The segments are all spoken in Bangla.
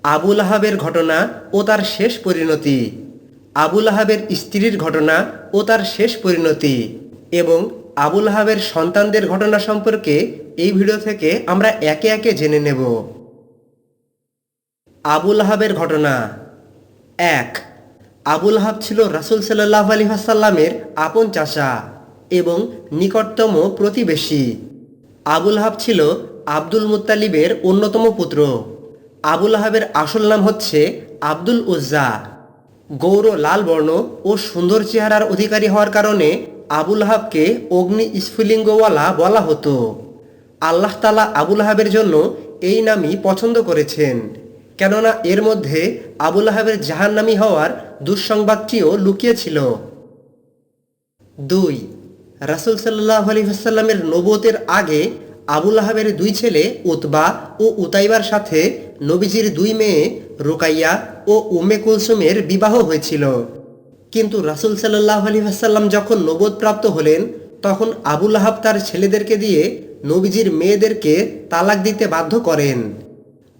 আবু লাহাবের ঘটনা ও তার শেষ পরিণতি, আবু লাহাবের স্ত্রীর ঘটনা ও তার শেষ পরিণতি এবং আবু লাহাবের সন্তানদের ঘটনা সম্পর্কে এই ভিডিও থেকে আমরা একে একে জেনে নেব। আবু লাহাবের ঘটনা। ১। আবু লাহাব ছিল রাসূল সাল্লাল্লাহু আলাইহি ওয়াসাল্লামের আপন চাচা এবং নিকটতম প্রতিবেশী। আবু লাহাব ছিল আব্দুল মুত্তালিবের অন্যতম পুত্র। আবু লাহাবের আসল নাম হচ্ছে আব্দুল উজ্জা। গৌর লাল বর্ণ ও সুন্দর চেহারার অধিকারী হওয়ার কারণে আবু লাহাবকে অগ্নি স্ফুলিঙ্গওয়ালা বলা হতো। আল্লাহ তাআলা আবু লাহাবের জন্য এই নামই পছন্দ করেছেন, কেননা এর মধ্যে আবু লাহাবের জাহান্নামী হওয়ার দুঃসংবাদটিও লুকিয়ে ছিল। ২। রাসূল সাল্লাল্লাহু আলাইহি ওয়াসাল্লামের নবুয়তের আগে আবু লাহাবের দুই ছেলে উতবা ও উতাইবার সাথে নবীজির দুই মেয়ে রুকাইয়া ও উম্মে কুলসুমের বিবাহ হয়েছিল। কিন্তু রাসূল সাল্লাল্লাহু আলাইহি ওয়াসাল্লাম যখন নবুয়ত প্রাপ্ত হলেন, তখন আবু লাহাব তার ছেলেদেরকে দিয়ে নবীজির মেয়েদেরকে তালাক দিতে বাধ্য করেন।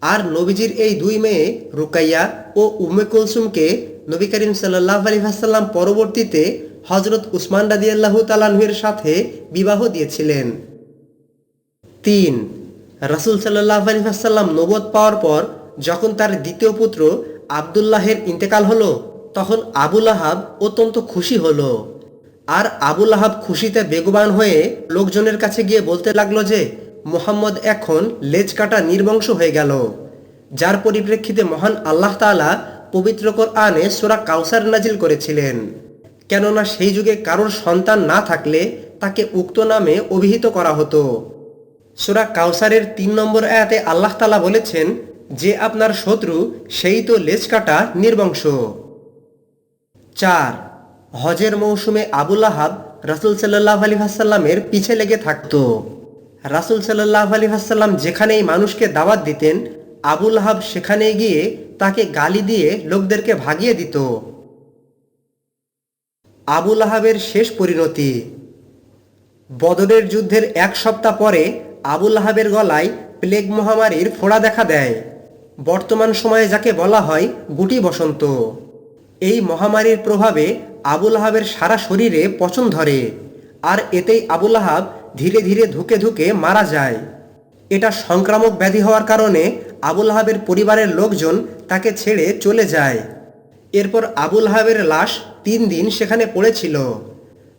আর নবীজির এই দুই মেয়ে রুকাইয়া ও উম্মে কুলসুমকে নবী করিম সাল্লাল্লাহু আলাইহি ওয়াসাল্লাম পরবর্তীতে হযরত উসমান রাদিয়াল্লাহু তাআলা আনহুর সাথে বিবাহ দিয়েছিলেন। ৩। রাসূল সাল্লাল্লাহু আলাইহি ওয়াসাল্লাম নবুয়ত পাওয়ার পর যখন তার দ্বিতীয় পুত্র আব্দুল্লাহের ইন্তেকাল হলো, তখন আবু লাহাব অত্যন্ত খুশি হলো। আর আবু লাহাব খুশিতে বেগবান হয়ে লোকজনের কাছে গিয়ে বলতে লাগলো যে মুহাম্মদ এখন লেজ কাটা নির্বংশ হয়ে গেল। যার পরিপ্রেক্ষিতে মহান আল্লাহ তাআলা পবিত্র কোরআনে সূরা কাউসার নাজিল করেছিলেন, কেননা সেই যুগে কারোর সন্তান না থাকলে তাকে উক্ত নামে অভিহিত করা হতো। সূরা কাউসারের ৩ নম্বর আয়াতে আল্লাহ তাআলা বলেছেন, যে আপনার শত্রু সেই তো লেজ কাটা নির্বংশ। ৪। হজের মৌসুমে আবু লাহাব রাসূল সাল্লাল্লাহু আলাইহি ওয়াসাল্লামের পিছে লেগে থাকত। রাসূল সাল্লাল্লাহু আলাইহি ওয়াসাল্লাম যেখানেই মানুষকে দাওয়াত দিতেন, আবু লাহাব সেখানে গিয়ে তাকে গালি দিয়ে লোকদেরকে ভাগিয়ে দিত। আবু লাহাবের শেষ পরিণতি। বদরের যুদ্ধের ১ সপ্তাহ পরে আবু লাহাবের গলায় প্লেগ মহামারীর ফোড়া দেখা দেয়, বর্তমান সময়ে যাকে বলা হয় গুটি বসন্ত। এই মহামারীর প্রভাবে আবু লাহাবের সারা শরীরে পচন ধরে, আর এতেই আবু লাহাব ধীরে ধীরে ধুকে ধুকে মারা যায়। এটা সংক্রামক ব্যাধি হওয়ার কারণে আবু লাহাবের পরিবারের লোকজন তাকে ছেড়ে চলে যায়। এরপর আবু লাহাবের লাশ ৩ দিন সেখানে পড়েছিল।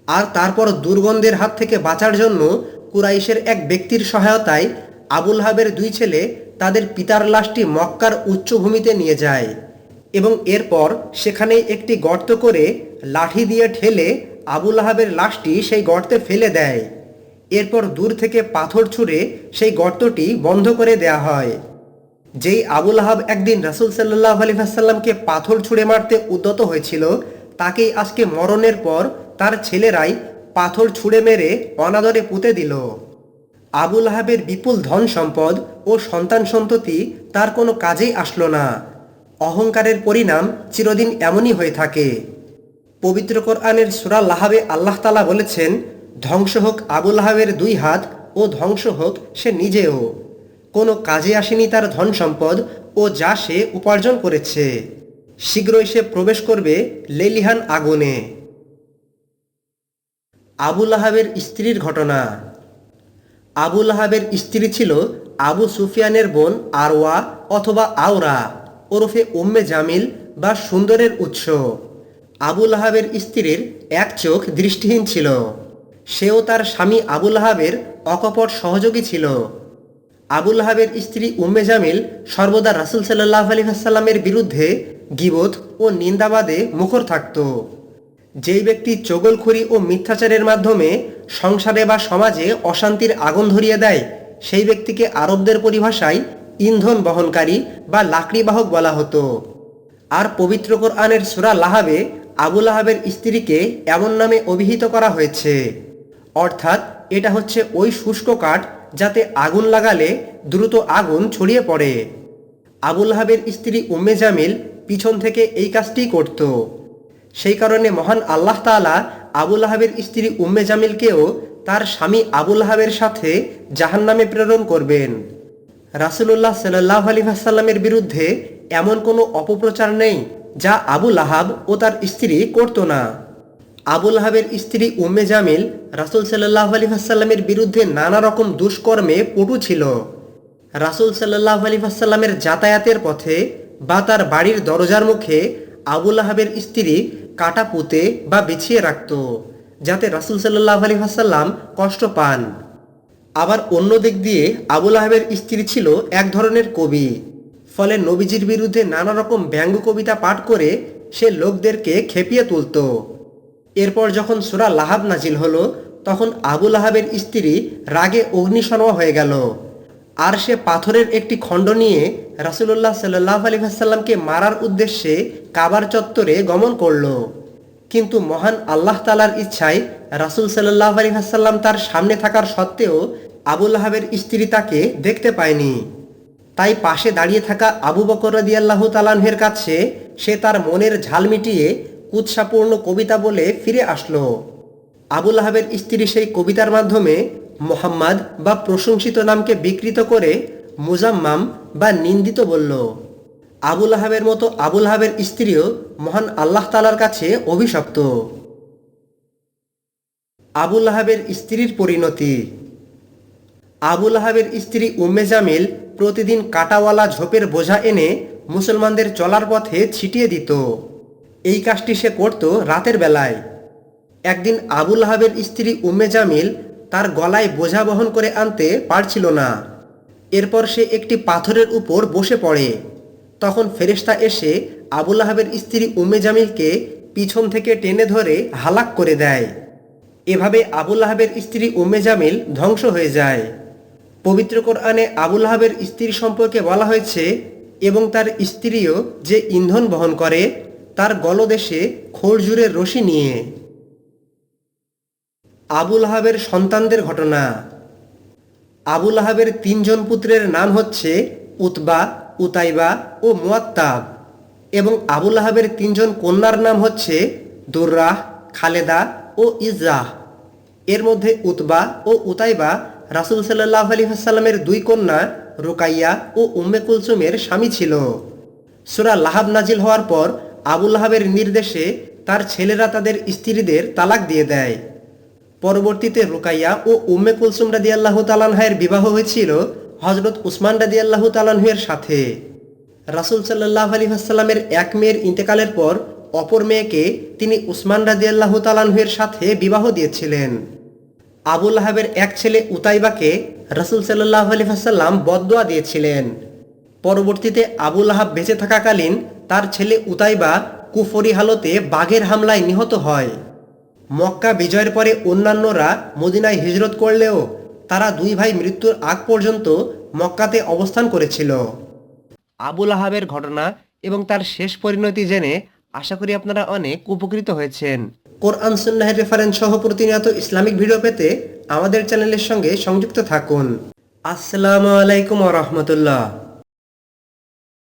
আর তারপর দুর্গন্ধের হাত থেকে বাঁচার জন্য কুরাইশের এক ব্যক্তির সহায়তায় আবু লাহাবের দুই ছেলে তাদের পিতার লাশটি মক্কার উচ্চভূমিতে নিয়ে যায় এবং এরপর সেখানেই একটি গর্ত করে লাঠি দিয়ে ঠেলে আবু লাহাবের লাশটি সেই গর্তে ফেলে দেয়। এরপর দূর থেকে পাথর ছুঁড়ে সেই গর্তটি বন্ধ করে দেয়া হয়। যেই আবু লাহাব একদিন রাসূল সাল্লাল্লাহু আলাইহি ওয়াসাল্লামকে পাথর ছুঁড়ে মারতে উদ্যত হয়েছিল, তাকেই আজকে মরণের পর তার ছেলেরাই পাথর ছুঁড়ে মেরে অনাদরে পুঁতে দিল। আবু লাহাবের বিপুল ধন সম্পদ ও সন্তান সন্ততি তার কোনো কাজেই আসলো না। অহংকারের পরিণাম চিরদিন এমনই হয়ে থাকে। পবিত্র কোরআনের সূরা লাহাবে আল্লাহ তাআলা বলেছেন, ধ্বংস হোক আবু লাহাবের 2 হাত ও ধ্বংস হোক সে নিজেও। কোনো কাজে আসেনি তার ধন সম্পদ ও যা সে উপার্জন করেছে। শীঘ্রই সে প্রবেশ করবে লেলিহান আগুনে। আবু লাহাবের স্ত্রীর ঘটনা। আবু লাহাবের স্ত্রী ছিল আবু সুফিয়ানের বোন আরওয়া অথবা আওরা ওরফে উম্মে জামিল বা সুন্দরের উৎস। আবু লাহাবের স্ত্রীর এক চোখ দৃষ্টিহীন ছিল। সেও তার স্বামী আবু লাহাবের অকপট সহযোগী ছিল। আবু লাহাবের স্ত্রী উম্মে জামিল সর্বদা রাসূল সাল্লাল্লাহু আলাইহি ওয়াসাল্লামের বিরুদ্ধে গীবত ও নিন্দাবাদে মুখর থাকত। যেই ব্যক্তি চগলখড়ি ও মিথ্যাচারের মাধ্যমে সংসারে বা সমাজে অশান্তির আগুন ধরিয়ে দেয়, সেই ব্যক্তিকে আরবদের পরিভাষায় ইন্ধন বহনকারী বা লাকড়িবাহক বলা হতো। আর পবিত্র কোরআনের সূরা লাহাবে আবু লাহাবের স্ত্রীকে এমন নামে অভিহিত করা হয়েছে, অর্থাৎ এটা হচ্ছে ওই শুষ্ক কাঠ যাতে আগুন লাগালে দ্রুত আগুন ছড়িয়ে পড়ে। আবু লাহাবের স্ত্রী উম্মে জামিল পিছন থেকে এই কাজটি করত। সেই কারণে মহান আল্লাহ তাআলা আবু লাহাবের স্ত্রী উম্মে জামিলকেও তার স্বামী আবু লাহাবের সাথে জাহান্নামে প্রেরণ করবেন। রাসূলুল্লাহ সাল্লাল্লাহু আলাইহি ওয়াসাল্লামের বিরুদ্ধে এমন কোনো অপপ্রচার নেই যা আবু লাহাব ও তার স্ত্রী করত না। আবু লাহাবের স্ত্রী উম্মে জামিল রাসূল সাল্লাল্লাহু আলাইহি ওয়াসাল্লামের বিরুদ্ধে নানা রকম দুষ্কর্মে পটু ছিল। রাসূল সাল্লাল্লাহু আলাইহি ওয়াসাল্লামের যাতায়াতের পথে বা তার বাড়ির দরজার মুখে আবু লাহাবের স্ত্রী কাটা পুঁতে বা বিছিয়ে রাখত, যাতে রাসূল সাল্লাল্লাহু আলাইহি ওয়াসাল্লাম কষ্ট পান। আবার অন্য দিক দিয়ে আবু লাহাবের স্ত্রী ছিল এক ধরনের কবি, ফলে নবীজির বিরুদ্ধে নানা রকম ব্যঙ্গ কবিতা পাঠ করে সে লোকদেরকে খেপিয়ে তুলত। এরপর যখন সূরা লাহাব নাজিল হলো, তখন আবু লাহাবের স্ত্রী রাগে অগ্নিশর্মা হয়ে গেল, আর সে পাথরের একটি খণ্ড নিয়ে রাসূলুল্লাহ সাল্লাল্লাহু আলাইহি ওয়াসাল্লামকে মারার উদ্দেশ্যে কাবার চত্বরে গমন করল। কিন্তু মহান আল্লাহ তাআলার ইচ্ছায় রাসূল সাল্লাল্লাহু আলাইহি ওয়াসাল্লাম তার সামনে থাকার সত্ত্বেও আবু লাহাবের স্ত্রী তাকে দেখতে পায়নি। তাই পাশে দাঁড়িয়ে থাকা আবু বকর রাদিয়াল্লাহু তাআলা আনহুর কাছে সে তার মনের ঝাল মিটিয়ে কুৎসাপূর্ণ কবিতা বলে ফিরে আসলো। আবু লাহাবের স্ত্রী সেই কবিতার মাধ্যমে মুহাম্মদ বা প্রশংসিত নামকে বিকৃত করে মুজাম্মাম বা নিন্দিত বলল। আবু লাহাবের মতো আবু লাহাবের স্ত্রীও মহান আল্লাহ তাআলার কাছে অভিশপ্ত। আবু লাহাবের স্ত্রীর পরিণতি। আবু লাহাবের স্ত্রী উম্মে জামিল প্রতিদিন কাঁটাওয়ালা ঝোপের বোঝা এনে মুসলমানদের চলার পথে ছিটিয়ে দিত। এই কাজটি সে করত রাতের বেলায়। একদিন আবু লাহাবের স্ত্রী উম্মে জামিল তার গলায় বোঝা বহন করে আনতে পারছিল না। এরপর সে একটি পাথরের উপর বসে পড়ে। তখন ফেরেশতা এসে আবু লাহাবের স্ত্রী উম্মে জামিলকে পিছন থেকে টেনে ধরে হালাক করে দেয়। এভাবে আবু লাহাবের স্ত্রী উম্মে জামিল ধ্বংস হয়ে যায়। পবিত্র কোরআনে আবু লাহাবের স্ত্রী সম্পর্কে বলা হয়েছে, এবং তার স্ত্রীও যে ইন্ধন বহন করে তার গলদেশে খড়জুরের রশি নিয়ে। আবু লাহাবের সন্তানদের ঘটনা। আবু লাহাবের 3 জন পুত্রের নাম হচ্ছে উতবা, উতাইবা ও মুয়াত্তাব, এবং আবু লাহাবের 3 জন কন্যার নাম হচ্ছে দুররাহ, খালেদা ও ইজ্রাহ। এর মধ্যে উতবা ও উতাইবা রাসূল সাল্লাল্লাহু আলাইহি ওয়াসাল্লামের 2 কন্যা রুকাইয়া ও উম্মে কুলসুমের স্বামী ছিল। সূরা লাহাব নাজিল হওয়ার পর আবু লাহাবের নির্দেশে তার ছেলেরা তাদের স্ত্রীদের তালাক দিয়ে দেয়। পরবর্তীতে রুকাইয়া ও উম্মে কুলসুম রাদিয়াল্লাহু তাআলা আনহার বিবাহ হয়েছিল হযরত উসমান রাদিয়াল্লাহু তাআলা আনহুর সাথে। রাসূল সাল্লাল্লাহু আলাইহি ওয়াসাল্লামের এক মেয়ের ইন্তেকালের পর অপর মেয়েকে তিনি উসমান রাদিয়াল্লাহু তাআলা আনহুর সাথে বিবাহ দিয়েছিলেন। আবু লাহাবের এক ছেলে উতাইবাকে রাসূল সাল্লাল্লাহু আলাইহি ওয়াসাল্লাম বদদুয়া দিয়েছিলেন। পরবর্তীতে আবু লাহাব বেঁচে থাকাকালীন তার ছেলে উতাইবা কুফরি হালতে বাঘের হামলায় নিহত হয়। মক্কা বিজয়ের পরে অন্যান্যরা মদিনায় হিজরত করলেও তারা 2 ভাই মৃত্যুর আগ পর্যন্ত মক্কাতে অবস্থান করেছিল। আবু লাহাবের ঘটনা এবং তার শেষ পরিণতি জেনে আশা করি আপনারা অনেক উপকৃত হয়েছেন। কোরআন সুন্নাহের রেফারেন্স সহ প্রতিনিয়ত ইসলামিক ভিডিও পেতে আমাদের চ্যানেলের সঙ্গে সংযুক্ত থাকুন। আসসালামু আলাইকুম ওয়া রাহমাতুল্লাহ।